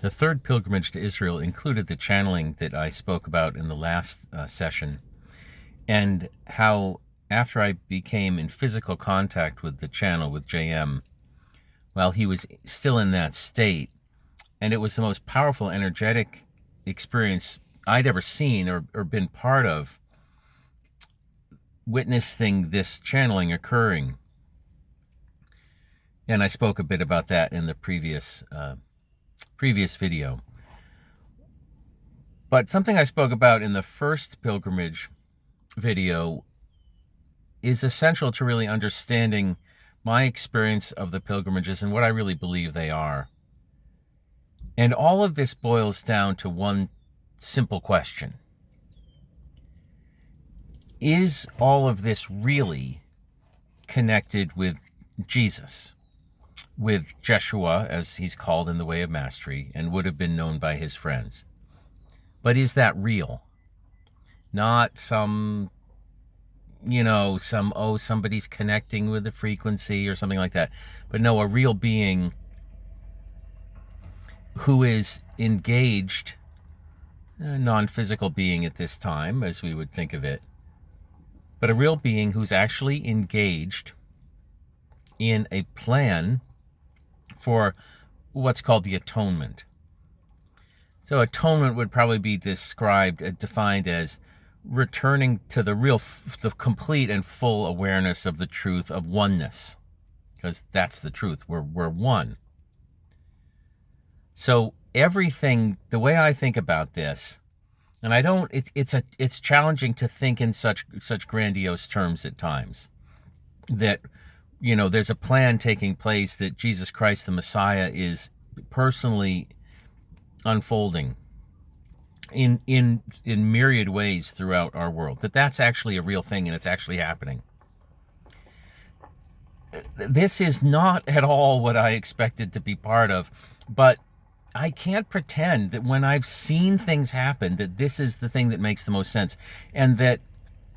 The third pilgrimage to Israel included the channeling that I spoke about in the last session, and how after I became in physical contact with the channel, with JM, while he was still in that state, and it was the most powerful, energetic experience I'd ever seen or been part of, witnessing this channeling occurring. And I spoke a bit about that in the previous video. But something I spoke about in the first pilgrimage video is essential to really understanding my experience of the pilgrimages and what I really believe they are. And all of this boils down to one simple question. Is all of this really connected with Jesus? With Jeshua, as he's called in the Way of Mastery, and would have been known by his friends. But is that real? Not somebody's connecting with the frequency or something like that. But no, a real being who is engaged, a non-physical being at this time, as we would think of it, but a real being who's actually engaged in a plan for what's called the atonement. So atonement would probably be defined as returning to the complete and full awareness of the truth of oneness, because that's the truth. We're one. So everything, the way I think about this, and I don't, it's challenging to think in such grandiose terms at times, that there's a plan taking place that Jesus Christ, the Messiah, is personally unfolding in myriad ways throughout our world. That's actually a real thing and it's actually happening. This is not at all what I expected to be part of, but I can't pretend that when I've seen things happen, that this is the thing that makes the most sense. And that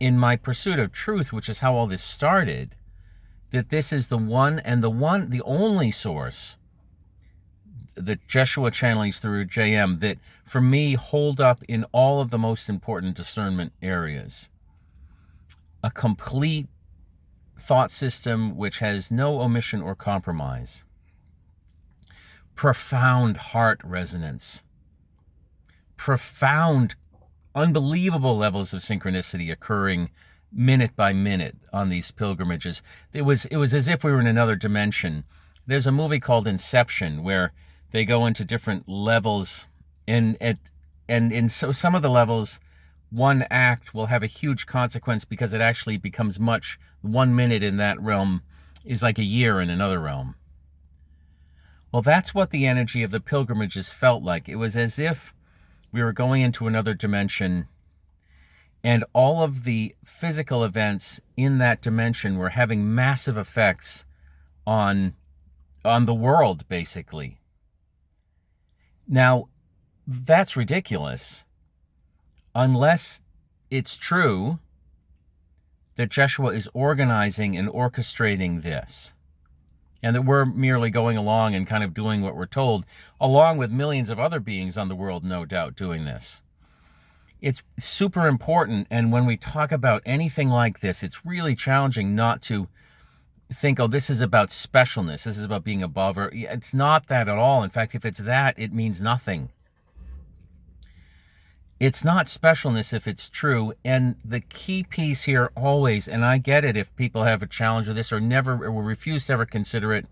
in my pursuit of truth, which is how all this started, that this is the only source, the Jeshua channelings through JM, that for me hold up in all of the most important discernment areas. A complete thought system which has no omission or compromise. Profound heart resonance. Profound, unbelievable levels of synchronicity occurring minute by minute on these pilgrimages. It was as if we were in another dimension. There's a movie called Inception where they go into different levels, and so some of the levels, one act will have a huge consequence because it actually becomes 1 minute in that realm is like a year in another realm. Well, that's what the energy of the pilgrimages felt like. It was as if we were going into another dimension, and all of the physical events in that dimension were having massive effects on the world, basically. Now, that's ridiculous, unless it's true that Jeshua is organizing and orchestrating this, and that we're merely going along and kind of doing what we're told, along with millions of other beings on the world, no doubt, doing this. It's super important, and when we talk about anything like this, it's really challenging not to think, oh, this is about specialness, this is about being above, or it's not that at all. In fact, if it's that, it means nothing. It's not specialness if it's true, and the key piece here always, and I get it if people have a challenge with this or will refuse to ever consider it,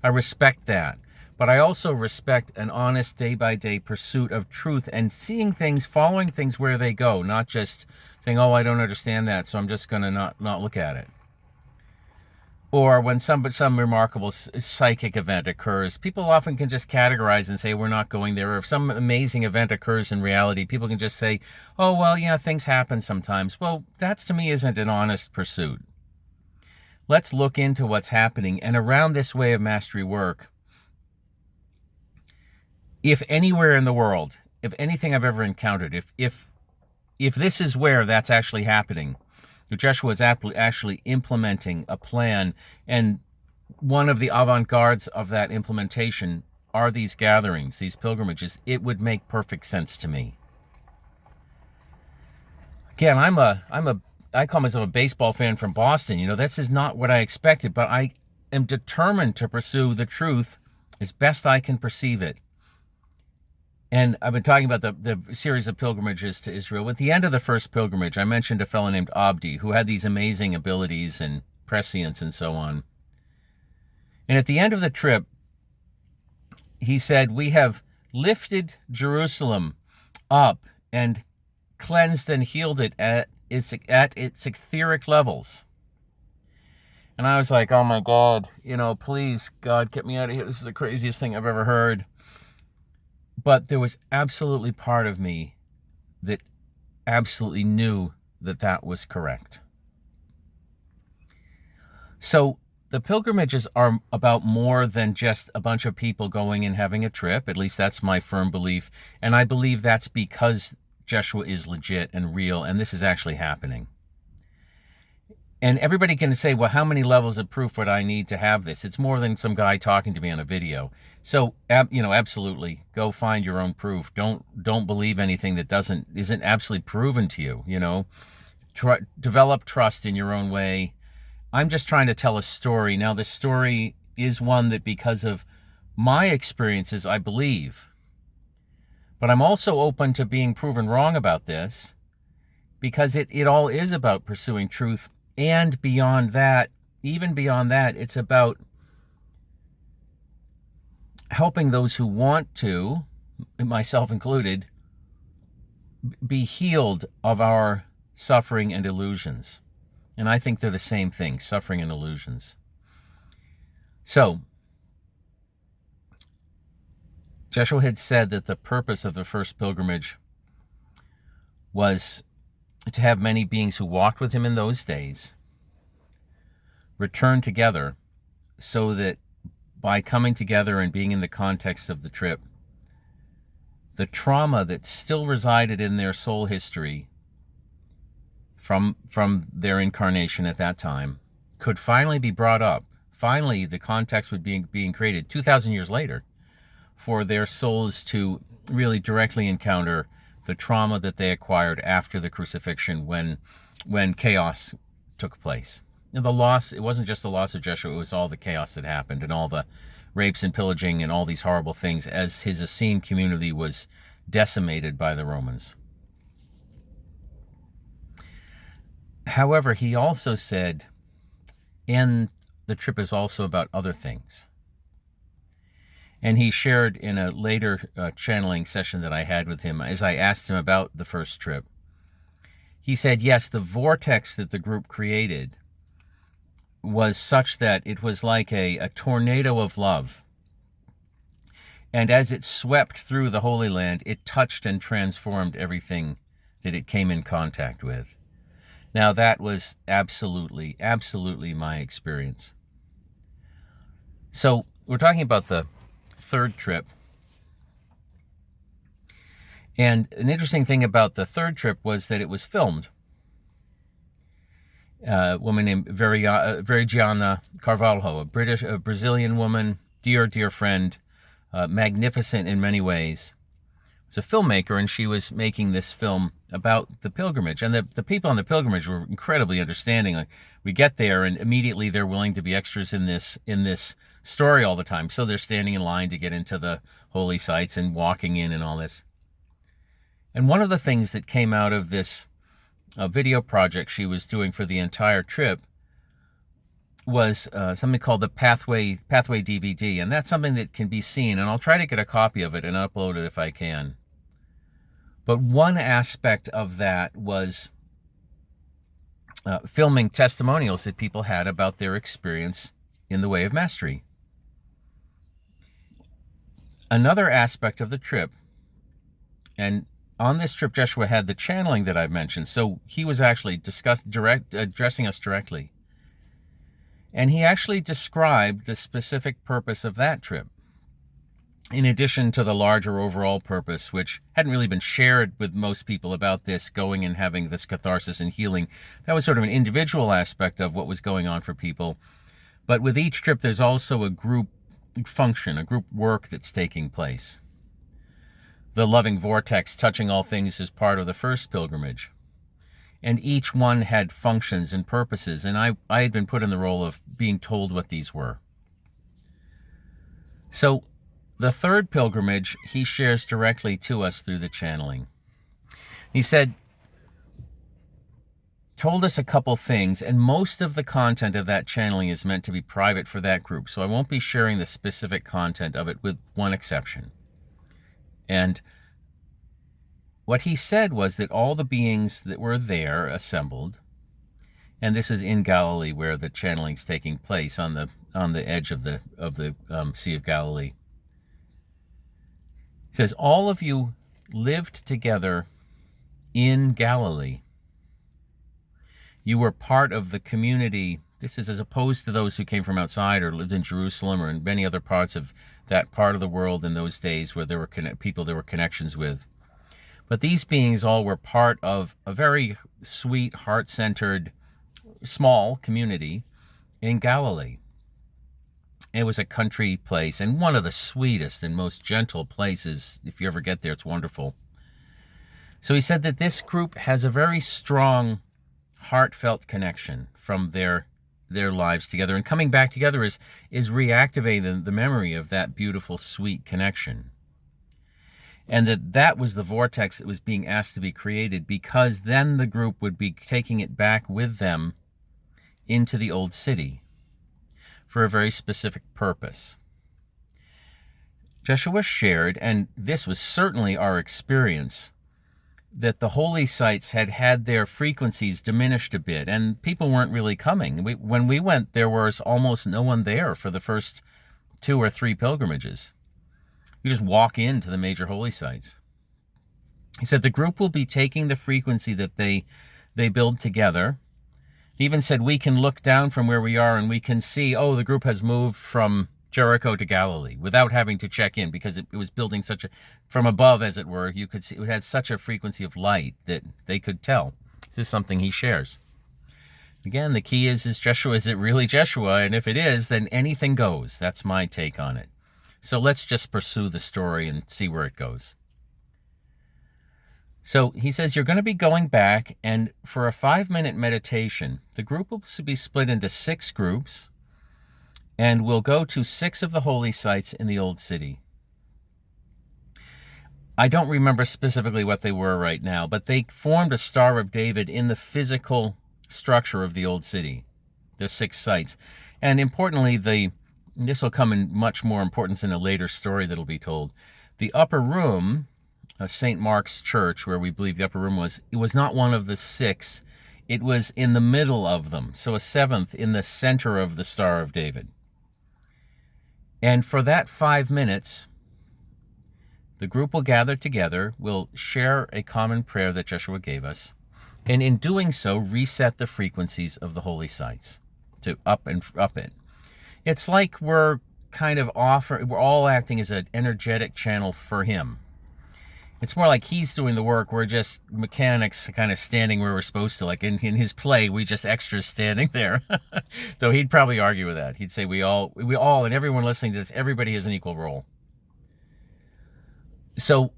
I respect that. But I also respect an honest day-by-day pursuit of truth and seeing things, following things where they go, not just saying, oh, I don't understand that, so I'm just going to not look at it. Or when some remarkable psychic event occurs, people often can just categorize and say, we're not going there. Or if some amazing event occurs in reality, people can just say, oh, well, yeah, things happen sometimes. Well, that to me isn't an honest pursuit. Let's look into what's happening. And around this Way of Mastery work, if anywhere in the world, if anything I've ever encountered, if this is where that's actually happening, Jeshua is actually implementing a plan, and one of the avant-gardes of that implementation are these gatherings, these pilgrimages, it would make perfect sense to me. Again, I call myself a baseball fan from Boston. This is not what I expected, but I am determined to pursue the truth as best I can perceive it. And I've been talking about the series of pilgrimages to Israel. At the end of the first pilgrimage, I mentioned a fellow named Abdi who had these amazing abilities and prescience and so on. And at the end of the trip, he said, "We have lifted Jerusalem up and cleansed and healed it at its etheric levels." And I was like, oh my God, please, God, get me out of here. This is the craziest thing I've ever heard. But there was absolutely part of me that absolutely knew that that was correct. So the pilgrimages are about more than just a bunch of people going and having a trip. At least that's my firm belief. And I believe that's because Jeshua is legit and real, and this is actually happening. And everybody can say, well, how many levels of proof would I need to have this? It's more than some guy talking to me on a video. So, absolutely, go find your own proof. Don't believe anything that isn't absolutely proven to you. Develop trust in your own way. I'm just trying to tell a story. Now, the story is one that, because of my experiences, I believe. But I'm also open to being proven wrong about this, because it all is about pursuing truth. And beyond that, even beyond that, it's about helping those who want to, myself included, be healed of our suffering and illusions. And I think they're the same thing, suffering and illusions. So, Jeshua had said that the purpose of the first pilgrimage was to have many beings who walked with him in those days return together, so that by coming together and being in the context of the trip, the trauma that still resided in their soul history from their incarnation at that time could finally be brought up. Finally, the context would be being created 2,000 years later for their souls to really directly encounter the trauma that they acquired after the crucifixion, when chaos took place. And the loss, it wasn't just the loss of Jeshua, it was all the chaos that happened and all the rapes and pillaging and all these horrible things as his Essene community was decimated by the Romans. However, he also said, and the trip is also about other things. And he shared in a later channeling session that I had with him, as I asked him about the first trip, he said, yes, the vortex that the group created was such that it was like a tornado of love. And as it swept through the Holy Land, it touched and transformed everything that it came in contact with. Now, that was absolutely, absolutely my experience. So we're talking about the third trip. And an interesting thing about the third trip was that it was filmed. A woman named Verigiana Carvalho, a Brazilian woman, dear friend, magnificent in many ways, was a filmmaker, and she was making this film about the pilgrimage. And the people on the pilgrimage were incredibly understanding. Like, we get there, and immediately they're willing to be extras in this story all the time. So they're standing in line to get into the holy sites and walking in and all this. And one of the things that came out of this video project she was doing for the entire trip was something called the Pathway DVD, and that's something that can be seen, and I'll try to get a copy of it and upload it if I can. But one aspect of that was filming testimonials that people had about their experience in the Way of Mastery. Another aspect of the trip, and on this trip, Jeshua had the channeling that I've mentioned, so he was actually addressing us directly. And he actually described the specific purpose of that trip, in addition to the larger overall purpose, which hadn't really been shared with most people about this, going and having this catharsis and healing. That was sort of an individual aspect of what was going on for people. But with each trip, there's also a group function, a group work that's taking place. The loving vortex touching all things is part of the first pilgrimage. And each one had functions and purposes, and I had been put in the role of being told what these were. So the third pilgrimage, he shares directly to us through the channeling. He said, told us a couple things, and most of the content of that channeling is meant to be private for that group, so I won't be sharing the specific content of it, with one exception. And what he said was that all the beings that were there assembled, and this is in Galilee where the channeling's taking place, on the edge of the Sea of Galilee. He says, all of you lived together in Galilee. You were part of the community. This is as opposed to those who came from outside or lived in Jerusalem or in many other parts of that part of the world in those days where there were people there were connections with. But these beings all were part of a very sweet, heart-centered, small community in Galilee. It was a country place, and one of the sweetest and most gentle places. If you ever get there, it's wonderful. So he said that this group has a very strong, heartfelt connection from their lives together, and coming back together is reactivating the memory of that beautiful, sweet connection. And that was the vortex that was being asked to be created, because then the group would be taking it back with them into the old city for a very specific purpose. Jeshua shared, and this was certainly our experience, that the holy sites had their frequencies diminished a bit, and people weren't really coming. When we went, there was almost no one there for the first 2 or 3 pilgrimages. You just walk into the major holy sites. He said the group will be taking the frequency that they build together. He even said we can look down from where we are and we can see, the group has moved from Jericho to Galilee without having to check in, because it was building from above, as it were, you could see it had such a frequency of light that they could tell. This is something he shares. Again, the key is Jeshua, is it really Jeshua? And if it is, then anything goes. That's my take on it. So let's just pursue the story and see where it goes. So he says you're going to be going back, and for a 5-minute meditation, the group will be split into 6 groups, and we'll go to 6 of the holy sites in the old city. I don't remember specifically what they were right now, but they formed a Star of David in the physical structure of the old city, the 6 sites. And importantly, this will come in much more importance in a later story that'll be told. The upper room of St. Mark's Church, where we believe the upper room was, it was not one of the 6. It was in the middle of them, so a 7th in the center of the Star of David. And for that 5 minutes, the group will gather together, will share a common prayer that Jeshua gave us, and in doing so, reset the frequencies of the holy sites to up it. It's like we're all acting as an energetic channel for him. It's more like he's doing the work. We're just mechanics kind of standing where we're supposed to. Like in his play, we just extras standing there. Though he'd probably argue with that. He'd say we all, and everyone listening to this, everybody has an equal role. So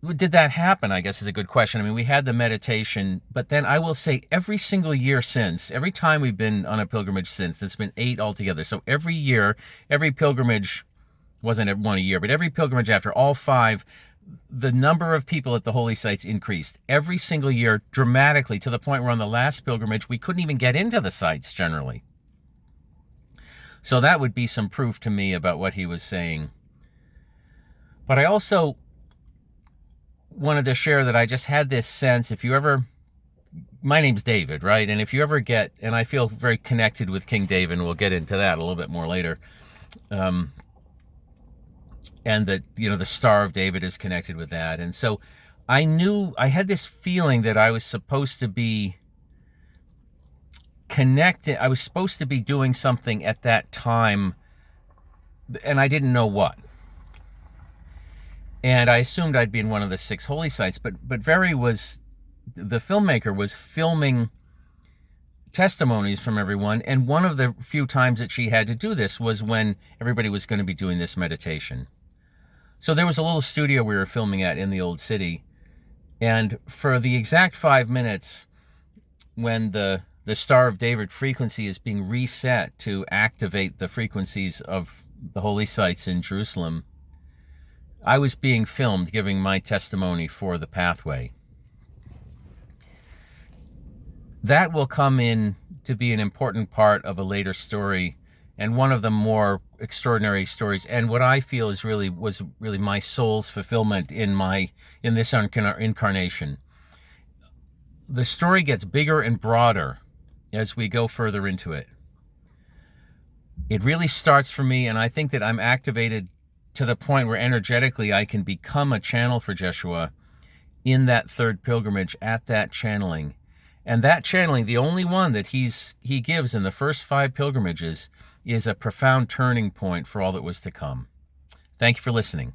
did that happen, I guess, is a good question. I mean, we had the meditation, but then I will say every single year since, every time we've been on a pilgrimage since, it's been 8 altogether. So every year, every pilgrimage, wasn't one a year, but every pilgrimage after, all 5, the number of people at the holy sites increased every single year dramatically, to the point where on the last pilgrimage, we couldn't even get into the sites generally. So that would be some proof to me about what he was saying. But I also wanted to share that I just had this sense, my name's David, right? And if you ever and I feel very connected with King David, and we'll get into that a little bit more later, and that, the Star of David is connected with that. And so I had this feeling that I was supposed to be connected. I was supposed to be doing something at that time, and I didn't know what. And I assumed I'd be in one of the 6 holy sites, but the filmmaker was filming testimonies from everyone, and one of the few times that she had to do this was when everybody was going to be doing this meditation. So there was a little studio we were filming at in the old city, and for the exact 5 minutes when the Star of David frequency is being reset to activate the frequencies of the holy sites in Jerusalem, I was being filmed giving my testimony for the pathway. That will come in to be an important part of a later story, and one of the more extraordinary stories, and what I feel was really my soul's fulfillment in this incarnation. The story gets bigger and broader as we go further into it. It really starts for me, and I think that I'm activated to the point where energetically I can become a channel for Jeshua in that third pilgrimage at that channeling. And that channeling, the only one that he gives in the first 5 pilgrimages, is a profound turning point for all that was to come. Thank you for listening.